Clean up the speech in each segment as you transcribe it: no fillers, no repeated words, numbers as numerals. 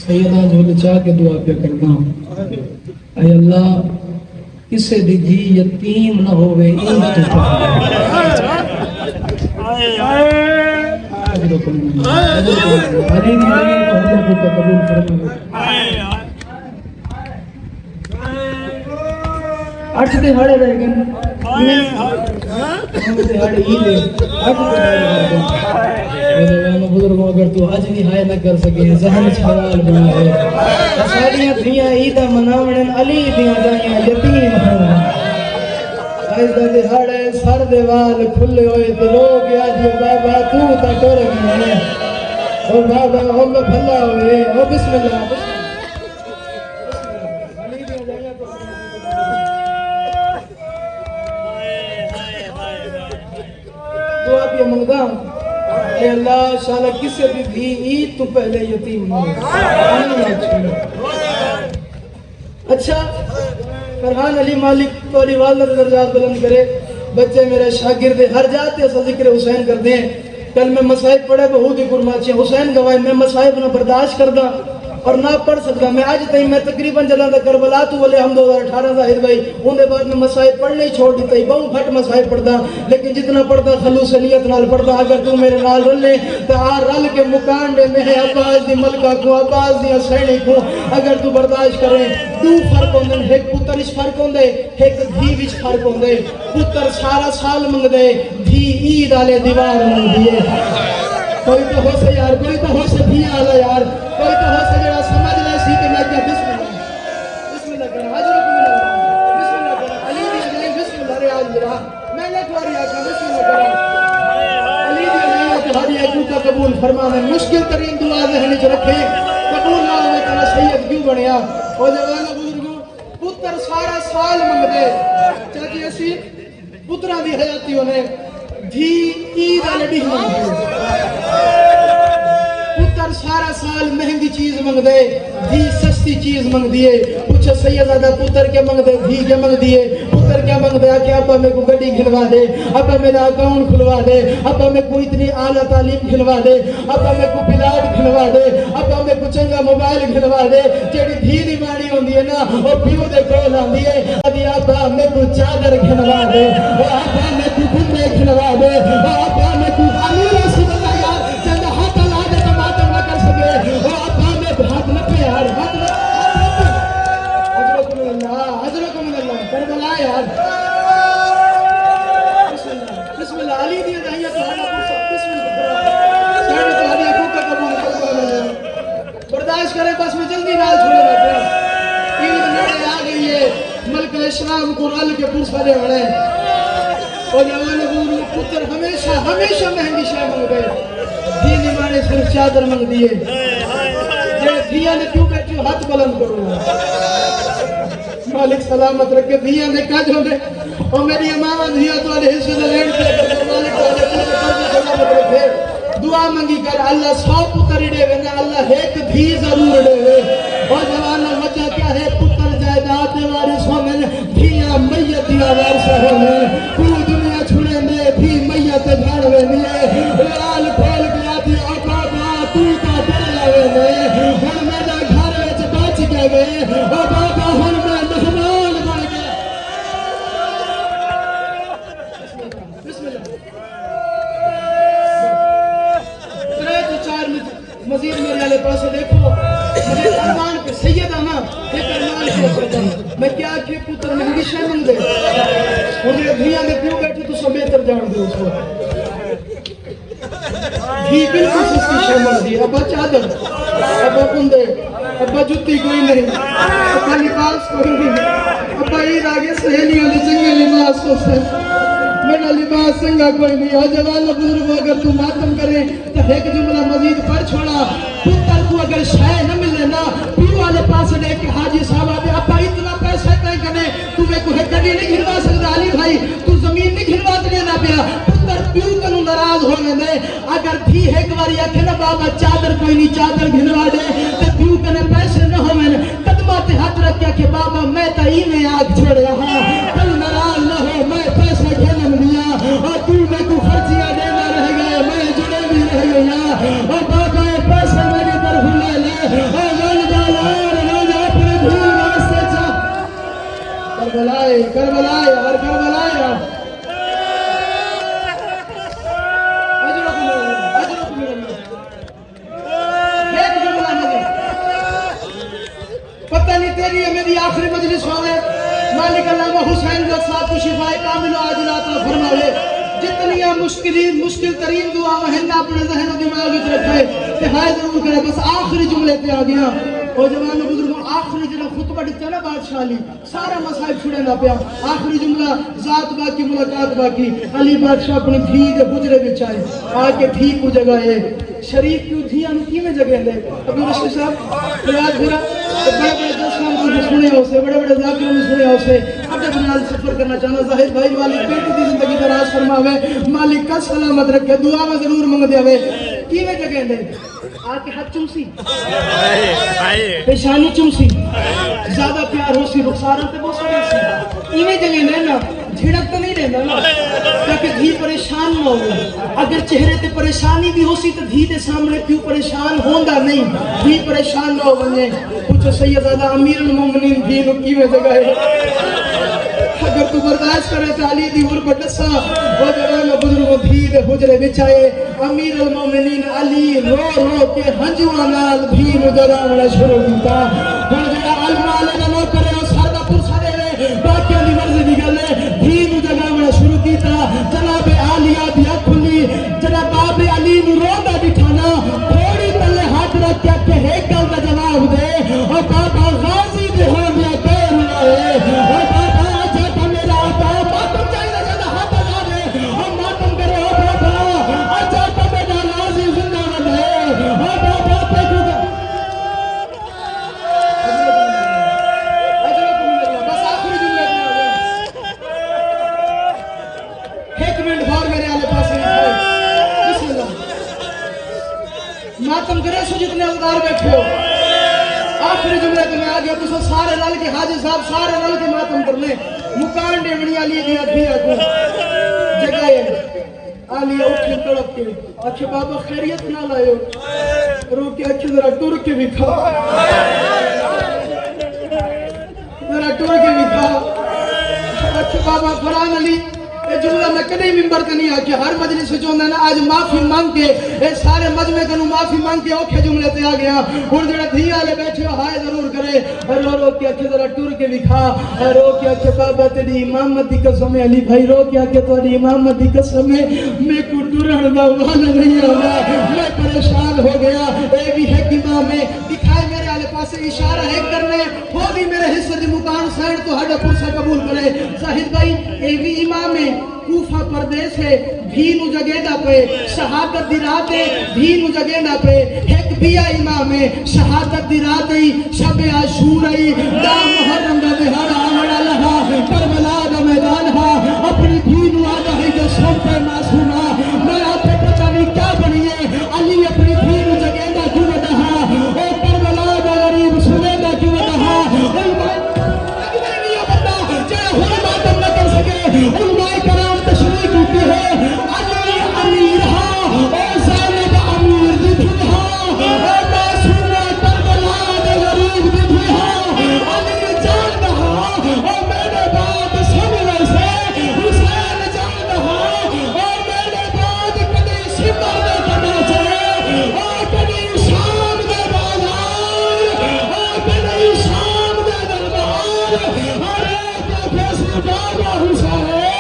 سیدہ جھول چاہ کے دعا پہ کرنا اے اللہ کسے دی دھی یتیم نہ ہوئے این تو اٹھ دہاڑے رہ گئے دہاڑے ہی لے بزرگوں اگر تو آج نہائے نہ کر سکے ذہن چھوال بنا ہے ساڑیاں دھیاں عیدہ مناوڑن علی دیاں جائیاں یتیم ہوں آج دہاڑے سر دیوال کھلے ہوئے تو لوگ آجی بابا تو تا ٹور گیا ہے او بابا او بھلا ہوئے او بسم اللہ دعا بھی منگا اے اللہ شاءاللہ کسے بھی بھی عید تو پہلے یتیم نہ اچھا فرحان علی مالک توری والدہ درجات بلند کرے بچے میرے شاگرد ہر جاتے ایسا ذکر حسین کر دیں کل میں مسائب پڑھے بہت ہی قرماچی حسین گواہی میں مسائب نہ برداشت کردہ اور نہ پڑھ سکتا میں آج تھی میں تقریباً جلال دا کربلا تو ولے ہم 2018 ظاہر بھائی انہیں بعد میں مسائب پڑھنے ہی چھوڑ دیتا ہی بہت گھٹ مسائب پڑھتا لیکن جتنا پڑھتا خلوص نیت نال پڑھتا اگر تو میرے نال رلے تو رل کے مکان دے میں عباس دی ملکہ کو عباس دی سینی کو اگر تو برداشت کریں دو فرق ہوندے ایک پتر اس فرق ہوندے ایک دھی وچ فرق ہوندے پتر سارا سال منگ دے دھی عید آلے دیوار منگ دیے کوئی تو ہو سے یار کوئی تو ہو سے بھی آلہ یار کوئی تو ہو سے جڑا سمجھ لے سی کہ میں کیا بسم اللہ کرنا حضرت من اللہ بسم اللہ کرنا علی دی جائیں بسم اللہ ریاض برا میں نے تواری آکا بسم اللہ کرنا علی دی جائیں تہاری ایکو کا قبول فرمانا مشکل ترین دعا ذہنی چ رکھے قبول نہ ہوئے تیرا سید کیوں بنیا او جوانا بزرگوں پتر سارا سال منگ دے چاہتی ایسی پترہ دی حیاتی ہونے دھی عید آلے بھی منگ دے پتر سارا سال مہنگی چیز منگ دے دھی سستی چیز منگ دیے پوچھا سیدہ پتر کیا منگ دے دھی کیا منگ دیے پتر کیا منگ دے کہ ابا میں کو گڑی کھلوا دے ابا میرا اکاؤنٹ کھلوا دے ابا میں کو اتنی اعلیٰ تعلیم کھلوا دے ابا میں کو پلاٹ کھلوا دے ابا میں کو چنگا موبائل کھلوا دے جیڑی دھی دی مانی ہوندی ہے نا اور پیو دے کول آندی ہے ابا میں کو چادر کھلوا دے ابا میں کو گھنے کھلوا دے ابا میں کو علی رسول اللہ یار چندہ ہاتھ اللہ دے تماتر نہ کر سکے ابا میں ہاتھ نہ پہ یار ہاتھ نہ حضرت من اللہ کربلا یار بسم اللہ علی دیا دائیہ تہانا پرسا بسم اللہ سارے تہاری اکو کا قبول کرنا برداشت کرے بس میں جلدی نال چھوڑے رہتے ہیں عید نڑے آگئی ہے ملک الاسلام کو رل کے پرسا دے وڑے اور جوان بزرگ پتر ہمیشہ مہنگی شاہ منگ گئے دینی مانے صرف چادر منگ دیئے جیڑے دھیاں نے کیوں بیٹھے ہاتھ بلند کرو مالک سلامت رکھے دھیاں نے کاج ہو گئے اور میری امامہ دھیاں تو علیہ حسن لینڈ پہ مالک سلامت رکھے دعا منگی کر اللہ 100 پتر اڑے ہوئے نا اللہ ایک دھی ضرور اڑے ہوئے اور جوانا وجہ کیا ہے پتر جائیداد وارث ہو میں دھیاں میت یا وارث ہو میں پوری دنیا چھوڑے میں بھی میت گھر ہوئے میں لال پھول گیا دی آقا با تو کا ڈر لگے میں ہن میرا گھر وچ بچ گئے او بابا ہن میں مہمان بن گیا بسم اللہ 3-4 مزید میرے والے پاسے دیکھو مجھے ارمان پہ سیدہ نا ایک ارمان پہ سیدہ میں کیا کہ پتر مہنگی شاہ منگ دے انہیں دھیاں میں کیوں بیٹھے تو سب بہتر جان دے اس کو دھی بالکل سستی شاہ منگ دی ابا چادر ابا کندے ابا جتی کوئی نہیں ابا لباس کوئی نہیں ابا عید آگے سہیلیاں لے چنگے لباس کو سے میرا لباس سنگا کوئی نہیں آج والا بزرگ اگر تو ماتم کرے تو ایک جملہ مزید پڑھ چھوڑا پتر کو اگر شاہ نہ ملے نا پیو والے پاس دے کہ حاجی صاحب آبے ابا اتنا پیسہ کہیں کرنے تمہیں کوئی گڑی نہیں گھلوا سکتا علی بھائی تو زمین نہیں گھلوا دینا پیا پتر پیو کنو ناراض ہونے دے اگر بھی ایک باری آکھے نا بابا چادر کوئی نہیں چادر گھلوا دے تو پیو کنے پیسے نہ ہو میں قدمات ہاتھ رکھیا کہ بابا میں تا ہی میں آگ چھوڑے ہاں تم ناراض نہ ہو میں پیسہ گھنم دیا اور تو میں کو خرچیاں دینا رہ گئے میں جڑے بھی رہ گیا اور بابا پیسے میری طرف لے لے اور کربلا یار کربلا یار پتہ نہیں تیری ہے میری آخری مجلس والے مالک علامہ حسین کا ساتھ کو شفاء کامل و عاجل عطا فرمائے جتنی مشکل ترین دعا ہیں اپنے ذہن و دماغ میں رکھے کہ ہائے ضرور کرے بس آخری جملے پہ آ گیا اور جوان بزرگوں آخری جنہ خطبہ دیتا نا بادشاہ علی سارا مسائب چھڑے نہ پیا آخری جملہ ذات باقی ملاقات باقی علی بادشاہ اپنی دھی دے بجرے بچائے آکے دھی کو جگہ ہے شریف کیوں دھی آنو کی میں جگہ لے ابھی رشتی صاحب یاد بھرا بڑے بڑے دوستان کو سنے ہو سے بڑے بڑے ذاکروں نے سنے ہو سے اپنے بنال سفر کرنا چاہنا ظاہر بھائی والی بیٹی دی زندگی دراز فرماوے مالک کا سلامت رکھے دعا میں ضرور منگ دیا وے کی میں جگہ لے آکے ہاتھ چمسی پیشانی چمسی زیادہ پیار ہو سی رخساروں تے بہت سارے سی ایویں جگہ لینا جھڑک تو نہیں لینا نا تاکہ دھی پریشان نہ ہو اگر چہرے تے پریشانی بھی ہو سی تو دھی دے سامنے کیوں پریشان ہوندا نہیں دھی پریشان نہ ہو بنے پوچھو سیدزادہ امیر المومنین دھی نو کیویں جگہ ہے اگر تو برداشت کرے تو علی دی غربت دسا وہ جوان بزرگوں دھی دے حجرے بچائے امیر المومنین علی رو رو کے ہنجواں نال دھی نو جگاونا شروع کیتا ہن جڑا علم والے دا نو کرے او سارا پرسا دے وے باقیاں دی مرضی دی گل ہے دھی نو جگاونا شروع کیتا جناب عالیہ دی اکھ کھلی جناب باب علی نو روندا بٹھانا تھوڑی تلے ہاتھ رکھ کے کہ ایک گل دا جواب دے او بابا غازی دے ہو گیا پیر لائے او بابا جا میرا بابا تم چاہیے جدا ہاتھ لگا دے او ماتم کرے او بابا اچھا تو میرا غازی زندہ رہے او بابا تے کو بس آخری جملے ایک منٹ بھار میرے آلے پاسے بسم اللہ ماتم کرے سو جتنے اوتار بیٹھے ہو آخری جملے تو میں آگیا تو سارے رل کے حاجی صاحب سارے رل کے ماتم کرنے مکان ڈیمنی علی دیا دیا کو جگائے آلیہ اٹھے تڑپ کے اچھے بابا خیریت نہ لائے ہو رو کے اچھے ذرا ٹور کے بھی کھا ذرا ٹور کے بھی کھا اچھے بابا فران علی یہ جملہ میں کدی ممبر تے نہیں آکیا ہر مجلس سے چوندا نا آج معافی مانگ کے اے سارے مجمع کنوں معافی مانگ کے اوکھے جملے تے آ گیا ہن جڑا دھی والے بیٹھے ہو ہائے ضرور کرے رو رو کے اکھے ذرا ٹور کے بھی کھا رو کے اکھے بابا تیری امامت دی قسم ہے علی بھائی رو کے اکھے تہاڈی امامت دی قسم ہے میں کو ٹرن دا وال نہیں آندا میں پریشان ہو گیا اے بھی ہے امام ہے دکھائے میرے والے پاسے اشارہ ہے کرنے ہو بھی میرے حصے دی مکان سائن تو ہڈا پرسا قبول کرے زاہد بھائی اے بھی امام ہے کوفہ پردیس ہے بھی نو جگہ دا پہ شہادت دی رات ہے بھی نو جگہ دا پہ ایک بیا امام ہے شہادت دی رات ہے شب عاشور ہے دا محرم دا دہاڑا آمڑا لہا کربلا دا میدان ہا اپنی بھی نو آگا ہے جو سب پہ معصومہ میں آپ پتہ نہیں کیا بنیے علی اپنی بھی نو جگہ دا کیوں دہا اے کربلا دا غریب سنے دا کیوں دہا علماء کرام تشریح کرتے ہیں علی امیر ہاں اے زینب امیر دی دھنہا اے معصومہ کربلا دے غریب دی دھنہا علی جان دہا اے میرے بعد سب ویسے حسین جان دہا اے میرے بعد کدی سمر دے تماچے اے کدی شام دے بازار اے کدی شام دے دربار ارے تو فیصل بابا حسین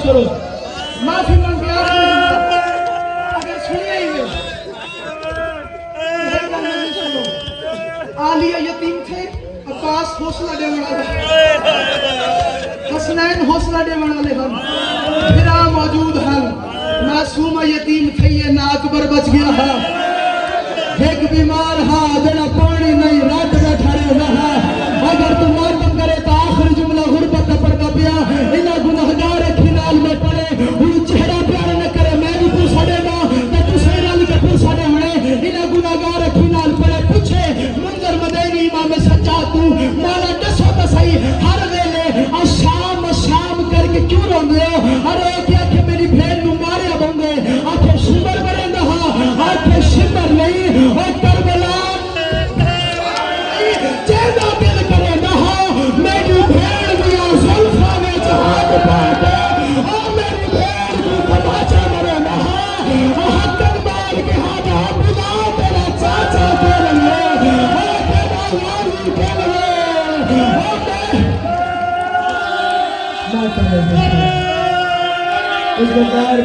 کرو معافی مانگ کے اگر سنیے ہی عالیہ یتیم تھے عباس حوصلہ دے والا حسنین حوصلہ دے والے ہم پھرا موجود ہیں معصومہ یتیم تھے یہ نہ اکبر بچ گیا ہے ایک بیمار ہاں جنا پانی نہیں رات بیٹھا رہا ہے اگر تو ماتم کرے تو آخر جملہ غربت پر کا پیا انہا گناہگار کھنال میں پڑے انہا چہرہ پیار نہ کرے میں بھی تو سڑے گا تو تو سیرال کے پھر سڑے ہوئے انہا گناہگار کھنال پڑے پوچھے منظر مدینی امام سچا تو مالا اس کا کار